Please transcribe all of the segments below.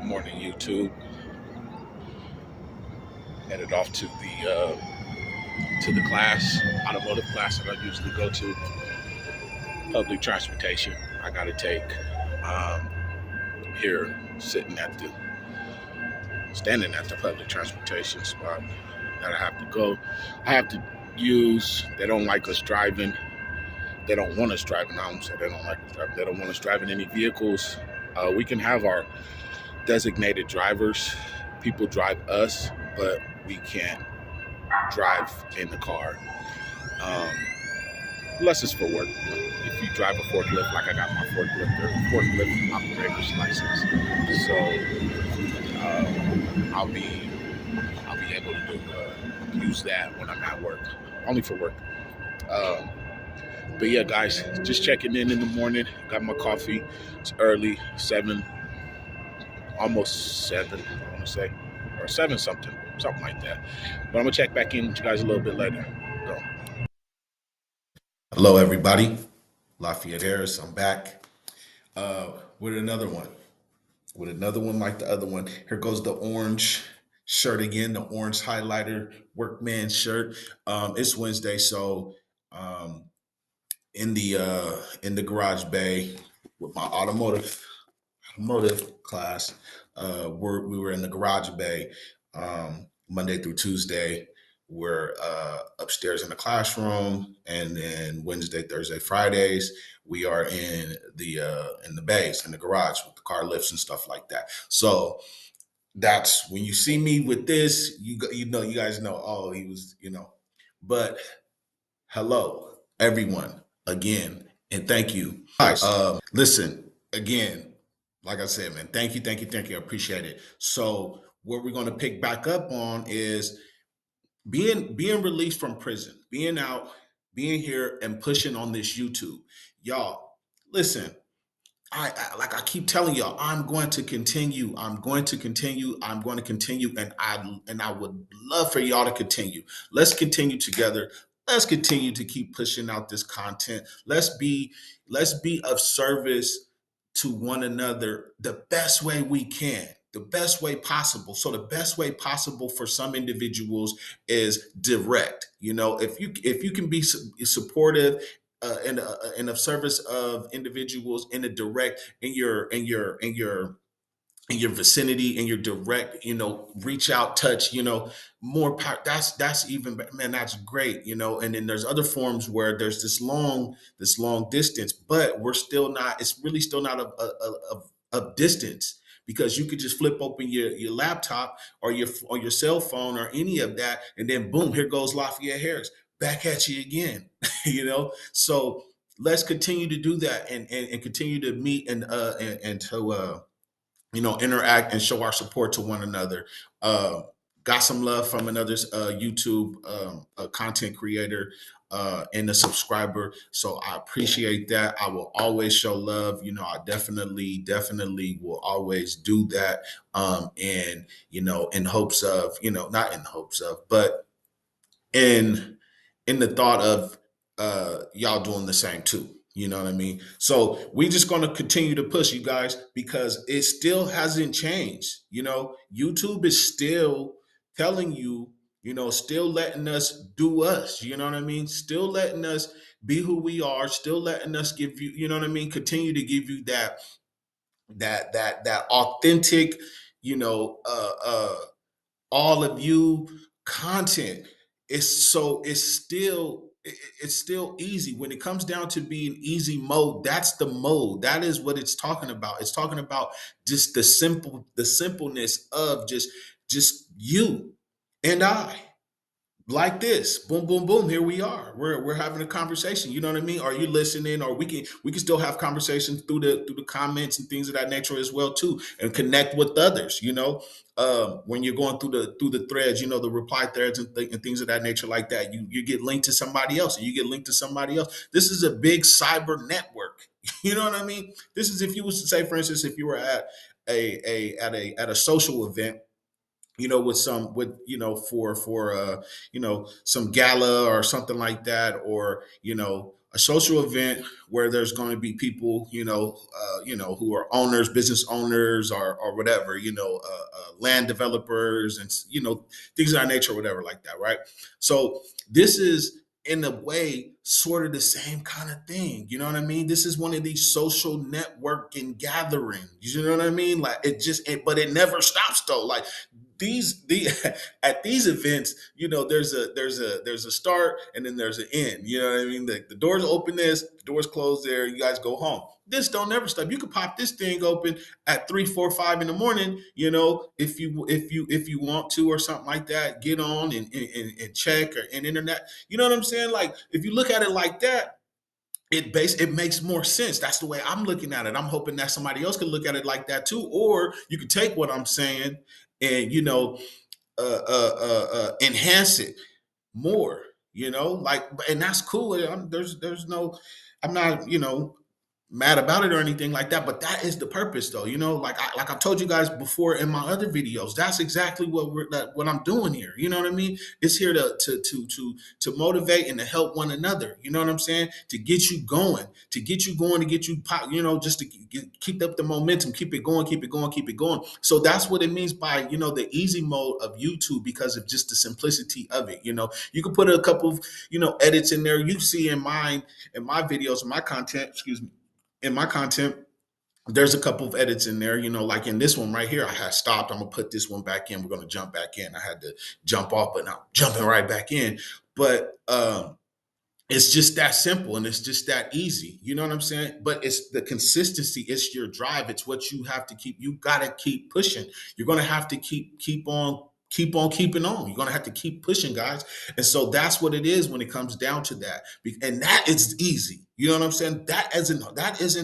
morning, YouTube. Headed off to the class, automotive class that I usually go to. Public transportation I got to take. Um, Here, standing at the public transportation spot that I have to go. I have to use. They don't like us driving. They don't want us driving. I don't say they don't like us driving. They don't want us driving any vehicles. We can have our designated drivers. People drive us, but we can't drive in the car. Um, Unless it's for work. If you drive a forklift, like I got my forklift operator's license, so I'll be able to use that when I'm at work, only for work. Um, but yeah, guys, just checking in the morning. Got my coffee. It's early, 7, almost 7. I want to say, or 7 something like that. But I'm gonna check back in with you guys a little bit later. Go. Hello, everybody. Lafayette Harris. I'm back with another one. With another one like the other one. Here goes the orange shirt again, the orange highlighter workman shirt. It's Wednesday, so um, in the garage bay with my automotive class. We were in the garage bay Monday through Tuesday. We're upstairs in the classroom, and then Wednesday, Thursday, Fridays we are in the bays in the garage with the car lifts and stuff like that. So that's when you see me with this, you guys know. Oh, he was, But hello, everyone, again, and thank you, guys. Listen, again, like I said, man, thank you. I appreciate it. So, what we're going to pick back up on is being released from prison, being out, being here, and pushing on this YouTube. Y'all, listen. Like I keep telling y'all, I'm going to continue. I'm going to continue. I'm going to continue, and I would love for y'all to continue. Let's continue together. Let's continue to keep pushing out this content. Let's be of service to one another the best way we can, the best way possible. So the best way possible for some individuals is direct. If you can be supportive and of service of individuals in a direct in your vicinity, in your direct, reach out, touch, more power. That's even man, that's great, And then there's other forms where there's this long distance, but we're still not. It's really still not of distance, because you could just flip open your laptop or your cell phone or any of that, and then boom, here goes Lafayette Harris back at you again. So let's continue to do that, and continue to meet and to interact and show our support to one another. Got some love from another YouTube content creator and a subscriber, so I appreciate that. I will always show love. I definitely will always do that. And in hopes of, not in hopes of, but in the thought of y'all doing the same too. You know what I mean? So we just gonna continue to push, you guys, because it still hasn't changed. YouTube is still telling you, still letting us do us. You know what I mean? Still letting us be who we are. Still letting us give you, you know what I mean? Continue to give you that authentic, you know, uh, uh, all of you content. It's still easy when it comes down to being easy mode. That's the mode. That is what it's talking about. It's talking about just the simpleness of just you and I, like this, boom boom boom, here we are, we're having a conversation. You know what I mean? Are you listening? Or we can still have conversations through the comments and things of that nature as well too, and connect with others. When you're going through the threads, the reply threads and things of that nature, like that, you get linked to somebody else, and you get linked to somebody else. This is a big cyber network. You know what I mean? This is, if you was to say, for instance, if you were at a social event, with some with for some gala or something like that, or a social event where there's going to be people who are owners, business owners, or whatever, land developers, and things of that nature, or whatever like that, right? So this is in a way sort of the same kind of thing. You know what I mean? This is one of these social networking gatherings. You know what I mean? Like but it never stops though. Like the at these events, there's a start and then there's an end. You know what I mean? The doors open this, the doors close there. You guys go home. This don't never stop. You could pop this thing open at 3, 4, 5 in the morning. If you want to or something like that, get on and check or and internet. You know what I'm saying? Like if you look at it like that, it makes more sense. That's the way I'm looking at it. I'm hoping that somebody else can look at it like that too, or you could take what I'm saying and enhance it more. Like, and that's cool. There's no, I'm not mad about it or anything like that. But that is the purpose, though. Like I've told you guys before in my other videos. That's exactly what I'm doing here. You know what I mean? It's here to motivate and to help one another. You know what I'm saying? To get you going, to get you pop. Just to keep up the momentum, keep it going, keep it going, keep it going. So that's what it means by the easy mode of YouTube, because of just the simplicity of it. You can put a couple of edits in there. You see in my videos, in my content. Excuse me, in my content, there's a couple of edits in there, like in this one right here, I had stopped. I'm gonna put this one back in. We're gonna jump back in. I had to jump off, but now jumping right back in. But it's just that simple and it's just that easy. You know what I'm saying? But it's the consistency, it's your drive, it's what you have to keep. You gotta keep pushing. You're gonna have to keep on keeping on. You're gonna have to keep pushing, guys. And so that's what it is when it comes down to that. And that is easy. You know what I'm saying? That isn't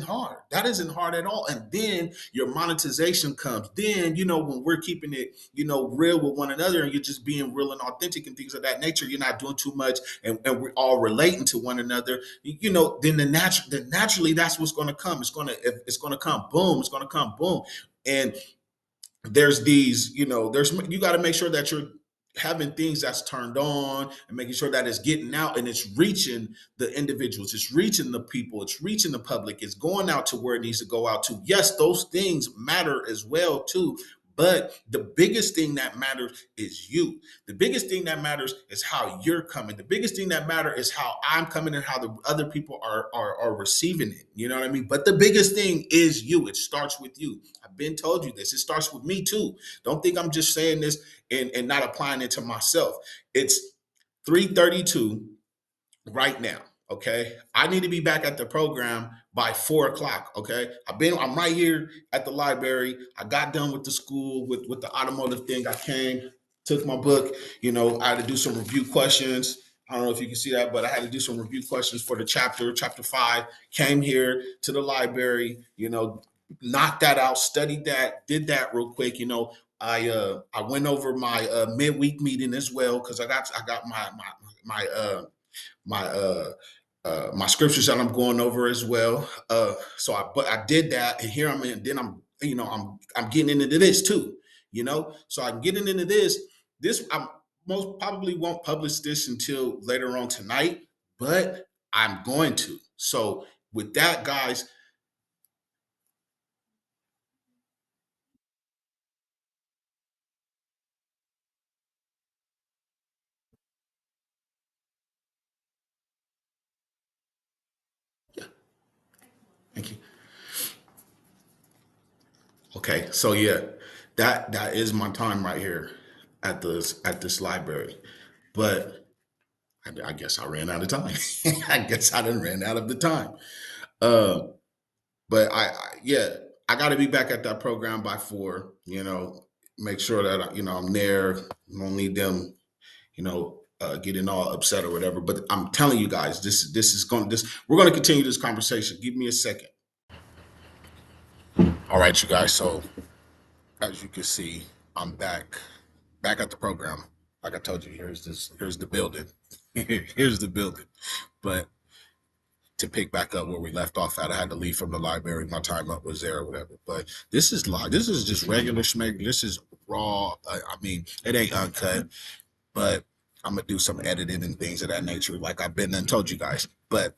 hard. That isn't hard at all. And then your monetization comes. Then, when we're keeping it, real with one another, and you're just being real and authentic and things of that nature, you're not doing too much, and we're all relating to one another. Then naturally that's what's going to come. It's going to come boom. It's going to come boom. And there's these, you got to make sure that you're having things that's turned on and making sure that it's getting out and it's reaching the individuals, it's reaching the people, it's reaching the public, it's going out to where it needs to go out to. Yes, those things matter as well too. But the biggest thing that matters is you. The biggest thing that matters is how you're coming. The biggest thing that matters is how I'm coming and how the other people are receiving it. You know what I mean? But the biggest thing is you. It starts with you. I've been told you this. It starts with me too. Don't think I'm just saying this and not applying it to myself. It's 3:32 right now. Okay. I need to be back at the program by 4 o'clock. Okay. I'm right here at the library. I got done with the school with the automotive thing. I came, took my book, I had to do some review questions. I don't know if you can see that, but I had to do some review questions for the chapter 5. Came here to the library, knocked that out, studied that, did that real quick. I went over my midweek meeting as well, because I got my scriptures that I'm going over as well. But I did that, and here I'm in. Then I'm getting into this too. So I'm getting into this. This I most probably won't publish this until later on tonight, but I'm going to. So with that, guys, yeah, thank you. Okay, so yeah, that is my time right here at this library, but I guess I ran out of time. I guess I done ran out of the time. Uh, but yeah, I got to be back at that program by 4. Make sure that I'm there. I don't need them, getting all upset or whatever. But I'm telling you guys, this is going this. We're going to continue this conversation. Give me a second. All right, you guys. So as you can see, I'm back at the program. Like I told you, here's the building. Here's the building. But to pick back up where we left off at, I had to leave from the library. My time up was there or whatever. But this is live. This is just regular schmeg. This is raw. I mean, it ain't uncut, but I'm gonna do some editing and things of that nature, like I've been and told you guys. But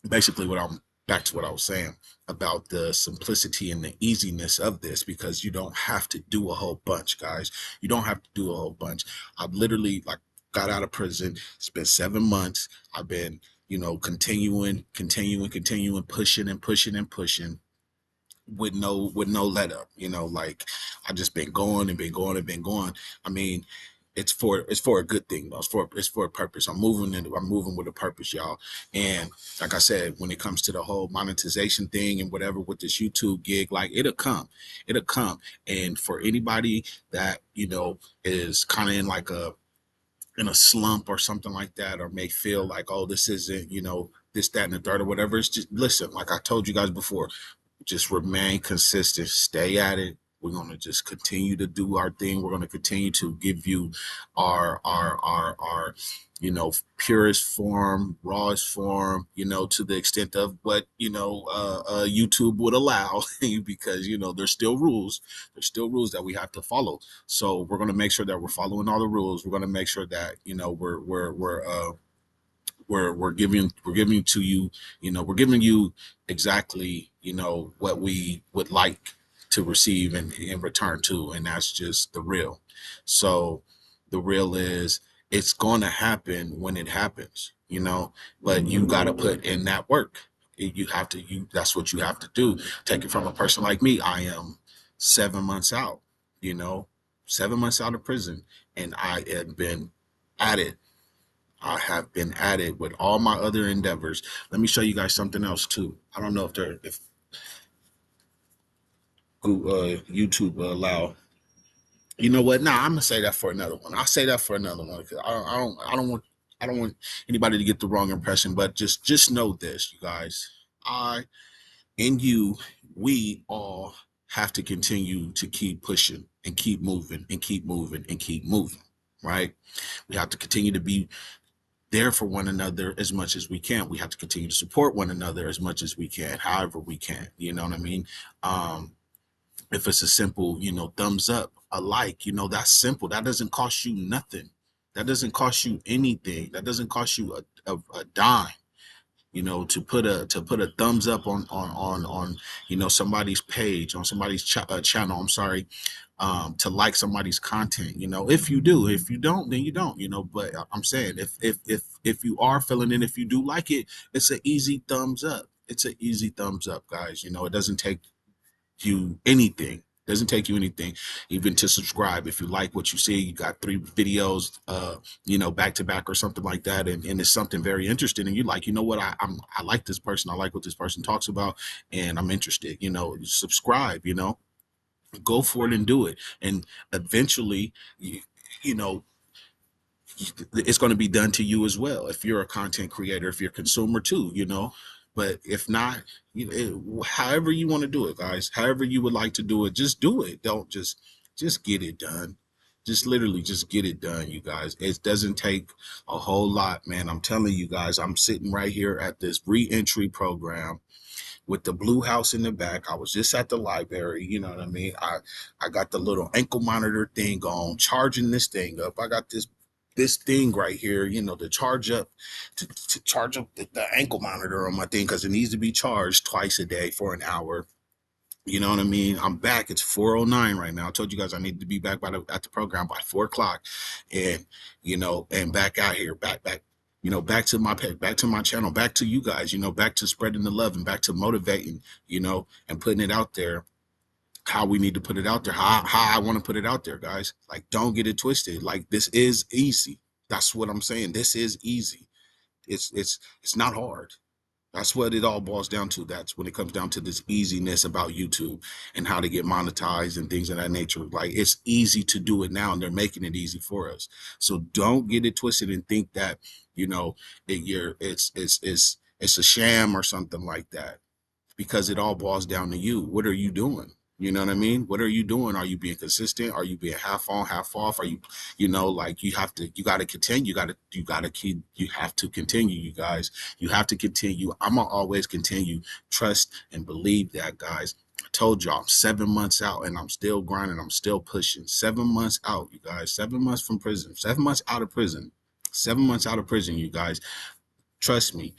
basically, what I'm back to what I was saying about the simplicity and the easiness of this, because you don't have to do a whole bunch, guys. You don't have to do a whole bunch. I've literally like got out of prison, spent 7 months. I've been, continuing, pushing and pushing and pushing with no let up. Like I just been going and been going and been going. I mean, it's for a good thing though. It's for a purpose. I'm moving with a purpose, y'all. And like I said, when it comes to the whole monetization thing and whatever with this YouTube gig, like it'll come. And for anybody that is kind of in a slump or something like that, or may feel like, oh, this isn't, this, that, and the third or whatever, it's just listen, like I told you guys before, just remain consistent, stay at it. We're going to just continue to do our thing. We're going to continue to give you our purest form, rawest form, to the extent of what, YouTube would allow, because, there's still rules. There's still rules that we have to follow. So we're going to make sure that we're following all the rules. We're going to make sure that, we're giving to you, we're giving you exactly, what we would like to receive in return to, and that's just the real. So the real is, it's going to happen when it happens, but you got to put in that work. You have to, that's what you have to do. Take it from a person like me. I am 7 months out, you know 7 months out of prison, and I have been at it. I have been at it with all my other endeavors. Let me show you guys something else too. I don't know if YouTube will allow. You know what? Nah, I'm gonna say that for another one. I'll say that for another one, because I don't want anybody to get the wrong impression. But just know this, you guys. I and you, we all have to continue to keep pushing and keep moving and keep moving and keep moving. Right? We have to continue to be there for one another as much as we can. We have to continue to support one another as much as we can, however we can. You know what I mean? If it's a simple, thumbs up, a like, that's simple. That doesn't cost you nothing. That doesn't cost you anything. That doesn't cost you a dime. To put a thumbs up on somebody's page, on somebody's channel. I'm sorry, to like somebody's content. If you do. If you don't, then you don't. But I'm saying, if you are feeling it, if you do like it, it's an easy thumbs up. It's an easy thumbs up, guys. It doesn't take you anything. Doesn't take you anything, even to subscribe. If you like what you see, you got 3 videos, back to back or something like that, and it's something very interesting, and you like, what, I like this person, I like what this person talks about, and I'm interested. Subscribe. Go for it and do it, and eventually, you know, it's going to be done to you as well, if you're a content creator, if you're a consumer too. But if not, however you want to do it, guys, however you would like to do it, just do it. Don't just get it done. Just literally just get it done, you guys. It doesn't take a whole lot, man. I'm telling you guys, I'm sitting right here at this re-entry program with the blue house in the back. I was just at the library, you know what I mean? I got the little ankle monitor thing on, charging this thing up. I got this thing right here, to charge up, to charge up the ankle monitor on my thing, because it needs to be charged twice a day for an hour. You know what I mean? I'm back. It's 4:09 right now. I told you guys I need to be back at the program by 4 o'clock, and and back out here, back, back to my page, back to my channel, back to you guys, back to spreading the love and back to motivating, and putting it out there. How we need to put it out there, how I want to put it out there, guys. Like, don't get it twisted. Like, this is easy. That's what I'm saying. This is easy. It's not hard. That's what it all boils down to. That's when it comes down to this easiness about YouTube and how to get monetized and things of that nature. Like, it's easy to do it now, and they're making it easy for us. So don't get it twisted and think that, it's a sham or something like that, because it all boils down to you. What are you doing? You know what I mean? What are you doing? Are you being consistent? Are you being half on, half off? Are you, like, you got to continue. You have to continue, you guys. You have to continue. I'm going to always continue. Trust and believe that, guys. I told y'all I'm 7 months out and I'm still grinding. I'm still pushing. 7 months out, you guys. 7 months from prison. 7 months out of prison. 7 months out of prison, you guys. Trust me.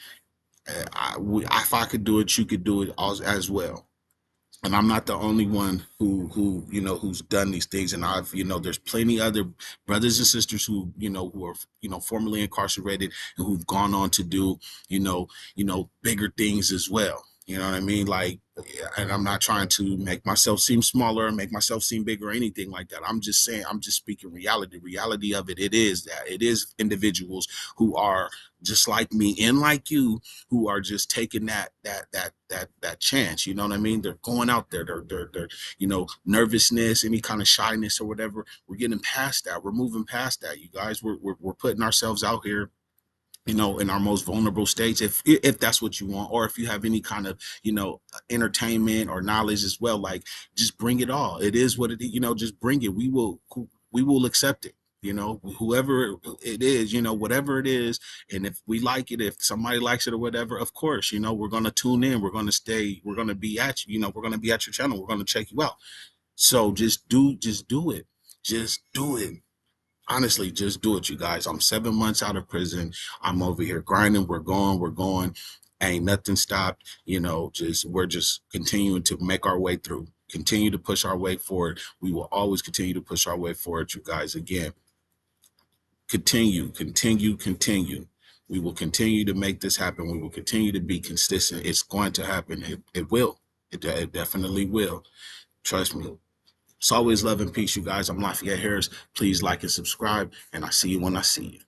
If I could do it, you could do it as well. And I'm not the only one who's done these things. And there's plenty other brothers and sisters who are formerly incarcerated and who've gone on to do bigger things as well. You know what I mean? Like, and I'm not trying to make myself seem smaller, make myself seem bigger or anything like that. I'm just saying, I'm just speaking reality. Reality of it is that it is individuals who are just like me and like you, who are just taking that chance. You know what I mean? They're going out there. They're nervousness, any kind of shyness or whatever. We're getting past that. We're moving past that. You guys, we're putting ourselves out here, in our most vulnerable states, if that's what you want, or if you have any kind of, entertainment or knowledge as well, like, just bring it all. It is what it is, just bring it. We will accept it. Whoever it is, whatever it is, and if we like it, if somebody likes it or whatever, of course, we're gonna tune in. We're gonna stay. We're gonna be at you. We're gonna be at your channel. We're gonna check you out. So just do it. Just do it. Honestly, just do it, you guys. I'm 7 months out of prison. I'm over here grinding. We're going. Ain't nothing stopped. We're just continuing to make our way through, continue to push our way forward. We will always continue to push our way forward, you guys. Again, continue. We will continue to make this happen. We will continue to be consistent. It's going to happen. It will. It definitely will. Trust me. It's always love and peace, you guys. I'm Lafayette Harris. Please like and subscribe, and I see you when I see you.